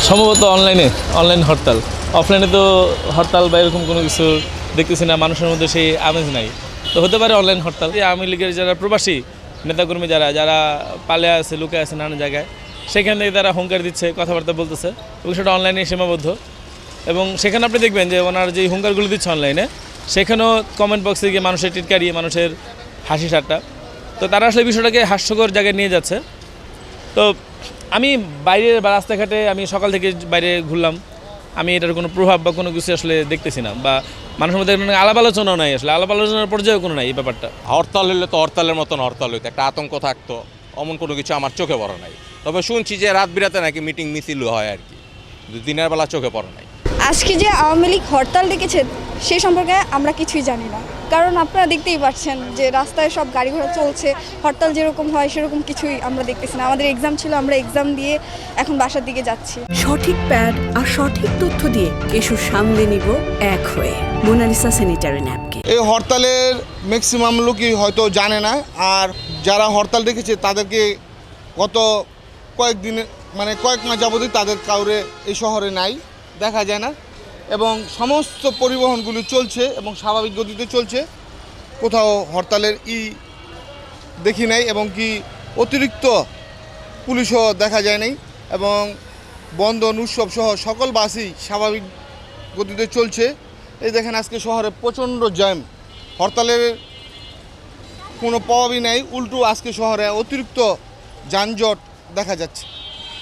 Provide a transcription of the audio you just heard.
সম্ভবত অনলাইন হরতাল। অফলাইনে তো হরতাল বা এরকম কোনো কিছু দেখতেছি না, মানুষের মধ্যে সেই আমেজ নাই। তো হতে পারে অনলাইন হরতাল। আওয়ামী লীগের যারা প্রবাসী নেতাকর্মী যারা পালে আছে, লুকে আছে নানান জায়গায়, সেখান থেকে তারা হুঙ্কার দিচ্ছে, কথাবার্তা বলতেছে, এবং সেটা অনলাইনে সীমাবদ্ধ। এবং সেখানে আপনি দেখবেন যে ওনার যে হুঙ্কারগুলো দিচ্ছে অনলাইনে, সেখানেও কমেন্ট বক্সে গিয়ে মানুষের টিটকারি, মানুষের হাসি ঠাট্টা। তো তারা আসলে বিষয়টাকে হাস্যকর জায়গায় নিয়ে যাচ্ছে। তো আমি বাইরে বা রাস্তাঘাটে আমি সকাল থেকে বাইরে ঘুরলাম, আমি এটার কোনো প্রভাব বা কোনো কিছু আসলে দেখতেছি না, বা মানুষের মধ্যে আলাপ আলোচনাও নাই, আসলে আলাপ আলোচনার পর্যায়েও কোনো নাই এই ব্যাপারটা। হরতাল হলে তো হরতালের মতন হরতাল হইতো, একটা আতঙ্ক থাকতো, অমন কোনো কিছু আমার চোখে পড়ে নাই। তবে শুনছি যে রাত বিরাতে নাকি মিটিং মিছিল হয় আর কি, দিনের বেলা চোখে পড়ে নাই। আজকে যে আওয়ামী লীগ হরতাল ডেকেছে সেই সম্পর্কে আমরা কিছুই জানি না, কারণ আপনারা দেখতেই পাচ্ছেন যে রাস্তায় সব গাড়ি ঘোড়া চলছে। হরতাল যেরকম হয় সেরকম কিছুই আমরা দেখতেছি না। আমাদের এক্সাম ছিল, আমরা এক্সাম দিয়ে এখন বাসার দিকে যাচ্ছি। সঠিক প্যাড আর সঠিক তথ্য দিয়ে কেশু সামলে নিব এক হয়ে মোনালিসা স্যানিটারি ন্যাপকিন। এই হরতালের ম্যাক্সিমাম লোকই হয়তো জানে না, আর যারা হরতাল ডেকেছে তাদেরকে গত কয়েকদিন কয়েক মাস যাবতই তাদের কাউরে এই শহরে নাই, দেখা যায় না, এবং সমস্ত পরিবহনগুলি চলছে এবং স্বাভাবিক গতিতে চলছে। কোথাও হরতালের দেখি নাই, এবং কি অতিরিক্ত পুলিশও দেখা যায় নাই, এবং বন্ধন উৎসব সহ সকল বাসই স্বাভাবিক গতিতে চলছে। এই দেখেন আজকে শহরে প্রচণ্ড জ্যাম, হরতালের কোনো প্রভাবই নাই, উল্টো আজকে শহরে অতিরিক্ত যানজট দেখা যাচ্ছে।